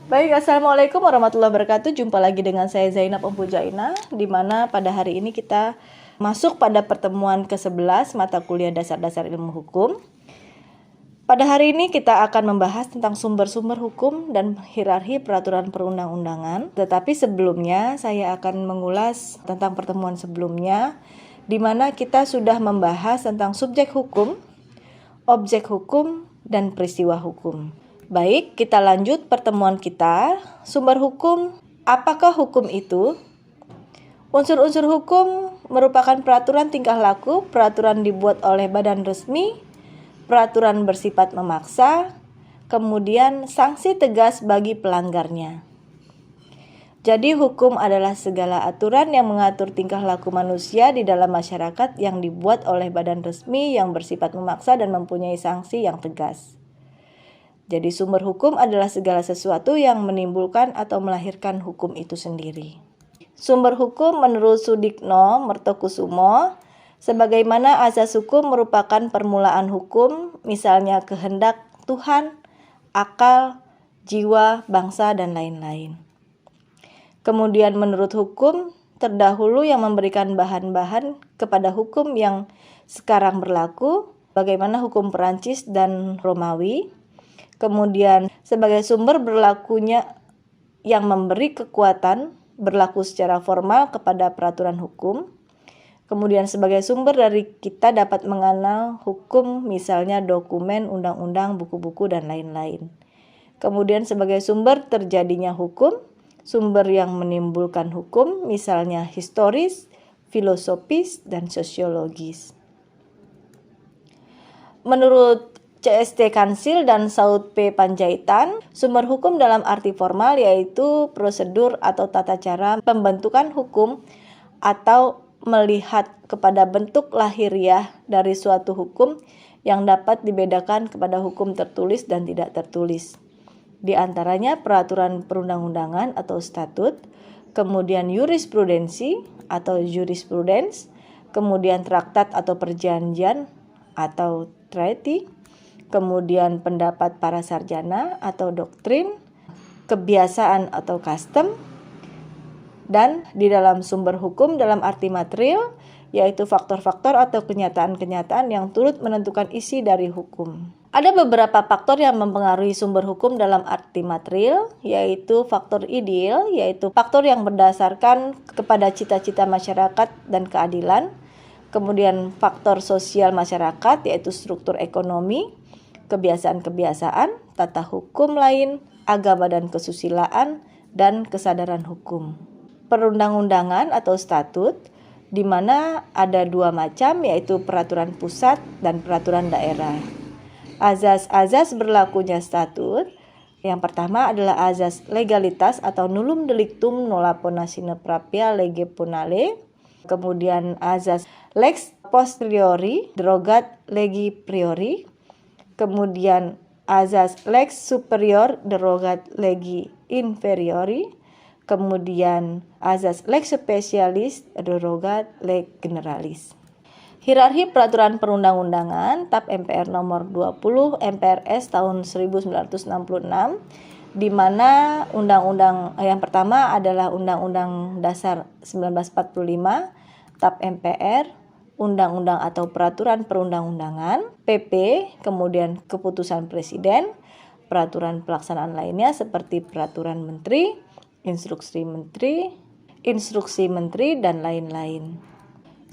Baik, Assalamualaikum warahmatullahi wabarakatuh. Jumpa lagi dengan saya Zainab Umpujaina, di mana pada hari ini kita masuk pada pertemuan ke-11 mata kuliah dasar-dasar ilmu hukum. Pada hari ini kita akan membahas tentang sumber-sumber hukum dan hierarki peraturan perundang-undangan. Tetapi sebelumnya saya akan mengulas tentang pertemuan sebelumnya, di mana kita sudah membahas tentang subjek hukum, objek hukum, dan peristiwa hukum. Baik, kita lanjut pertemuan kita. Sumber hukum, apakah hukum itu? Unsur-unsur hukum merupakan peraturan tingkah laku, peraturan dibuat oleh badan resmi, peraturan bersifat memaksa, kemudian sanksi tegas bagi pelanggarnya. Jadi hukum adalah segala aturan yang mengatur tingkah laku manusia di dalam masyarakat yang dibuat oleh badan resmi yang bersifat memaksa dan mempunyai sanksi yang tegas. Jadi sumber hukum adalah segala sesuatu yang menimbulkan atau melahirkan hukum itu sendiri. Sumber hukum menurut Sudikno Mertokusumo, sebagaimana azas hukum merupakan permulaan hukum, misalnya kehendak Tuhan, akal, jiwa, bangsa, dan lain-lain. Kemudian menurut hukum, terdahulu yang memberikan bahan-bahan kepada hukum yang sekarang berlaku, bagaimana hukum Perancis dan Romawi. Kemudian sebagai sumber berlakunya yang memberi kekuatan berlaku secara formal kepada peraturan hukum. Kemudian sebagai sumber dari kita dapat mengenal hukum, misalnya dokumen, undang-undang, buku-buku, dan lain-lain. Kemudian sebagai sumber terjadinya hukum, sumber yang menimbulkan hukum, misalnya historis, filosofis, dan sosiologis. Menurut CST Kansil dan Saud P. Panjaitan, sumber hukum dalam arti formal yaitu prosedur atau tata cara pembentukan hukum atau melihat kepada bentuk lahiriah dari suatu hukum yang dapat dibedakan kepada hukum tertulis dan tidak tertulis. Di antaranya peraturan perundang-undangan atau statut, kemudian jurisprudensi atau jurisprudence, kemudian traktat atau perjanjian atau treaty, kemudian pendapat para sarjana atau doktrin, kebiasaan atau custom, dan di dalam sumber hukum dalam arti material, yaitu faktor-faktor atau kenyataan-kenyataan yang turut menentukan isi dari hukum. Ada beberapa faktor yang mempengaruhi sumber hukum dalam arti material, yaitu faktor ideal, yaitu faktor yang berdasarkan kepada cita-cita masyarakat dan keadilan, kemudian faktor sosial masyarakat, yaitu struktur ekonomi, kebiasaan-kebiasaan, tata hukum lain, agama dan kesusilaan, dan kesadaran hukum. Perundang-undangan atau statut, di mana ada dua macam, yaitu peraturan pusat dan peraturan daerah. Azas-azas berlakunya statut, yang pertama adalah azas legalitas atau nullum delictum nolla pona sine prapia lege punale, kemudian azas lex posteriori derogat legi priori, kemudian azas lex superior derogat legi inferiori, kemudian azas lex specialis derogat leg generalis. Hierarki peraturan perundang-undangan TAP MPR nomor 20 MPRS tahun 1966, di mana undang-undang yang pertama adalah Undang-Undang Dasar 1945, TAP MPR, Undang-undang atau Peraturan Perundang-undangan, PP, kemudian Keputusan Presiden, peraturan pelaksanaan lainnya seperti Peraturan Menteri, Instruksi Menteri, dan lain-lain.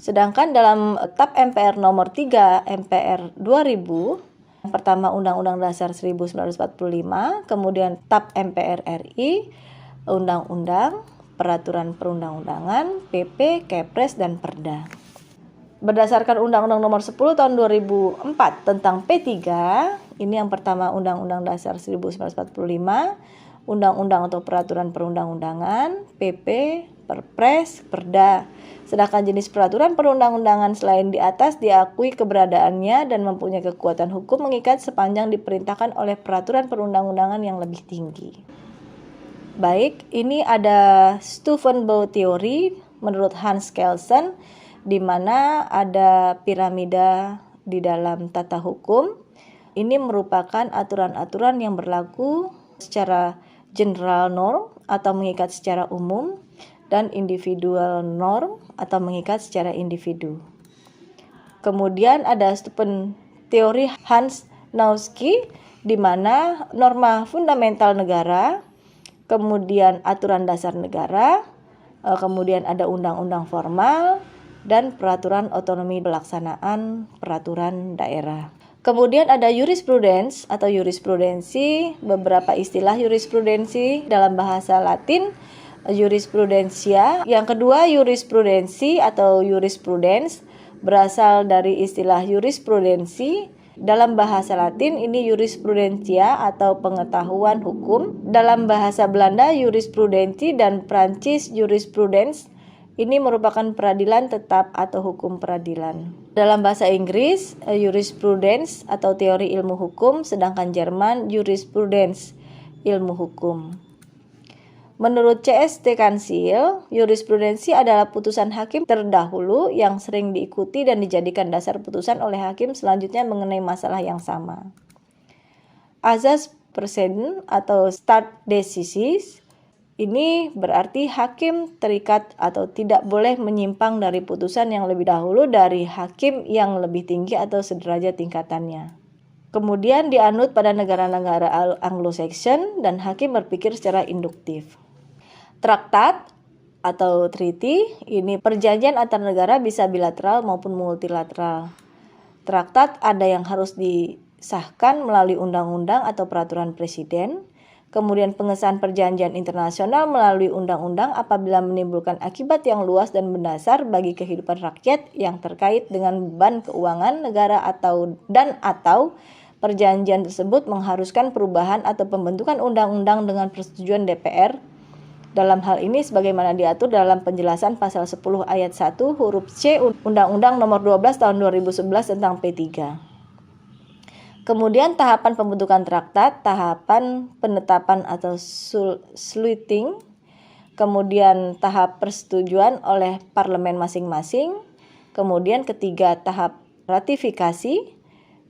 Sedangkan dalam TAP MPR nomor 3 MPR 2000, yang pertama Undang-Undang Dasar 1945, kemudian TAP MPR RI, Undang-Undang, Peraturan Perundang-undangan, PP, Kepres, dan Perda. Berdasarkan Undang-Undang nomor 10 tahun 2004 tentang P3, ini yang pertama Undang-Undang Dasar 1945, Undang-Undang atau Peraturan Perundang-undangan, PP, Perpres, Perda. Sedangkan jenis peraturan perundang-undangan selain di atas diakui keberadaannya dan mempunyai kekuatan hukum mengikat sepanjang diperintahkan oleh peraturan perundang-undangan yang lebih tinggi. Baik, ini ada Stufenbau teori menurut Hans Kelsen, di mana ada piramida di dalam tata hukum. Ini merupakan aturan-aturan yang berlaku secara general norm atau mengikat secara umum, dan individual norm atau mengikat secara individu. Kemudian ada teori Hans Nausky, di mana norma fundamental negara, kemudian aturan dasar negara, kemudian ada undang-undang formal, dan peraturan otonomi pelaksanaan peraturan daerah. Kemudian ada jurisprudens atau jurisprudensi, beberapa istilah jurisprudensi dalam bahasa Latin, jurisprudensia. Yang kedua, jurisprudensi atau jurisprudens berasal dari istilah jurisprudensi. Dalam bahasa Latin ini jurisprudensia atau pengetahuan hukum. Dalam bahasa Belanda jurisprudensi dan Prancis jurisprudens ini merupakan peradilan tetap atau hukum peradilan. Dalam bahasa Inggris jurisprudence atau teori ilmu hukum, sedangkan Jerman jurisprudence ilmu hukum. Menurut CST Kansil, jurisprudensi adalah putusan hakim terdahulu yang sering diikuti dan dijadikan dasar putusan oleh hakim selanjutnya mengenai masalah yang sama. Azas precedent atau start decisis ini berarti hakim terikat atau tidak boleh menyimpang dari putusan yang lebih dahulu dari hakim yang lebih tinggi atau sederajat tingkatannya. Kemudian dianut pada negara-negara Anglo-Saxon dan hakim berpikir secara induktif. Traktat atau treaty ini perjanjian antar negara bisa bilateral maupun multilateral. Traktat ada yang harus disahkan melalui undang-undang atau peraturan presiden. Kemudian pengesahan perjanjian internasional melalui undang-undang apabila menimbulkan akibat yang luas dan mendasar bagi kehidupan rakyat yang terkait dengan beban keuangan negara atau perjanjian tersebut mengharuskan perubahan atau pembentukan undang-undang dengan persetujuan DPR. Dalam hal ini sebagaimana diatur dalam penjelasan pasal 10 ayat 1 huruf C Undang-Undang Nomor 12 Tahun 2011 tentang P3. Kemudian tahapan pembentukan traktat, tahapan penetapan atau sluiting, kemudian tahap persetujuan oleh parlemen masing-masing, kemudian ketiga tahap ratifikasi,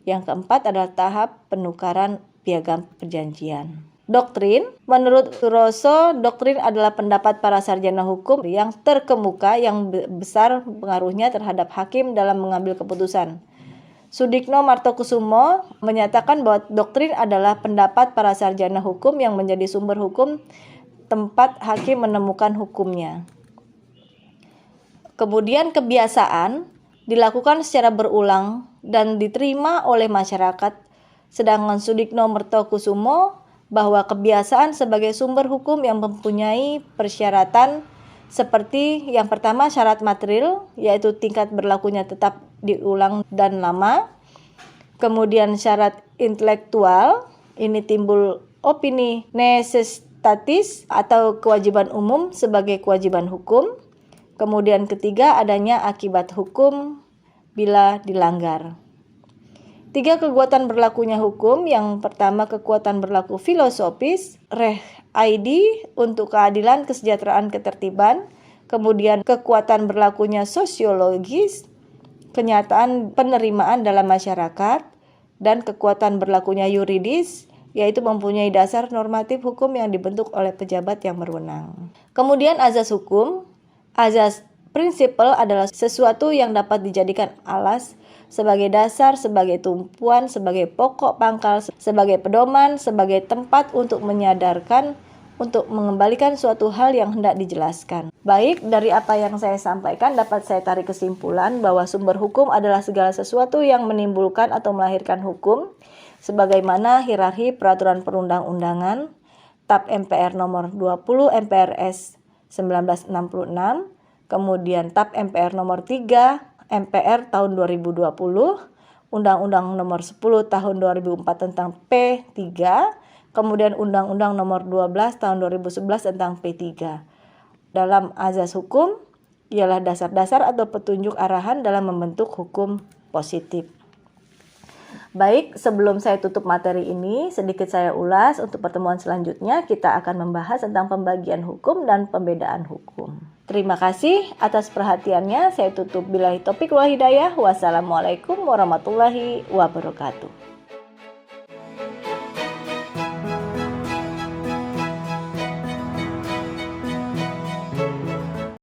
yang keempat adalah tahap penukaran piagam perjanjian. Doktrin, menurut Rousseau, doktrin adalah pendapat para sarjana hukum yang terkemuka yang besar pengaruhnya terhadap hakim dalam mengambil keputusan. Sudikno Martokusumo menyatakan bahwa doktrin adalah pendapat para sarjana hukum yang menjadi sumber hukum tempat hakim menemukan hukumnya. Kemudian kebiasaan dilakukan secara berulang dan diterima oleh masyarakat, sedangkan Sudikno Martokusumo bahwa kebiasaan sebagai sumber hukum yang mempunyai persyaratan seperti yang pertama syarat material, yaitu tingkat berlakunya tetap diulang dan lama. Kemudian syarat intelektual, ini timbul opini necessitatis atau kewajiban umum sebagai kewajiban hukum. Kemudian ketiga adanya akibat hukum bila dilanggar. 3 kekuatan berlakunya hukum, yang pertama kekuatan berlaku filosofis, ID untuk keadilan, kesejahteraan, ketertiban, kemudian kekuatan berlakunya sosiologis, kenyataan penerimaan dalam masyarakat, dan kekuatan berlakunya yuridis, yaitu mempunyai dasar normatif hukum yang dibentuk oleh pejabat yang berwenang. Kemudian azas hukum, azas prinsipal adalah sesuatu yang dapat dijadikan alas sebagai dasar, sebagai tumpuan, sebagai pokok pangkal, sebagai pedoman, sebagai tempat untuk menyadarkan, untuk mengembalikan suatu hal yang hendak dijelaskan. Baik, dari apa yang saya sampaikan dapat saya tarik kesimpulan bahwa sumber hukum adalah segala sesuatu yang menimbulkan atau melahirkan hukum, sebagaimana hierarki peraturan perundang-undangan, TAP MPR nomor 20 MPRS 1966, kemudian TAP MPR nomor 3 MPR tahun 2020, Undang-Undang nomor 10 tahun 2004 tentang P3, kemudian Undang-Undang nomor 12 tahun 2011 tentang P3. Dalam azas hukum ialah dasar-dasar atau petunjuk arahan dalam membentuk hukum positif. Baik, sebelum saya tutup materi ini, sedikit saya ulas untuk pertemuan selanjutnya kita akan membahas tentang pembagian hukum dan pembedaan hukum. Terima kasih atas perhatiannya. Saya tutup billahi taufiq wal hidayah. Wassalamualaikum warahmatullahi wabarakatuh.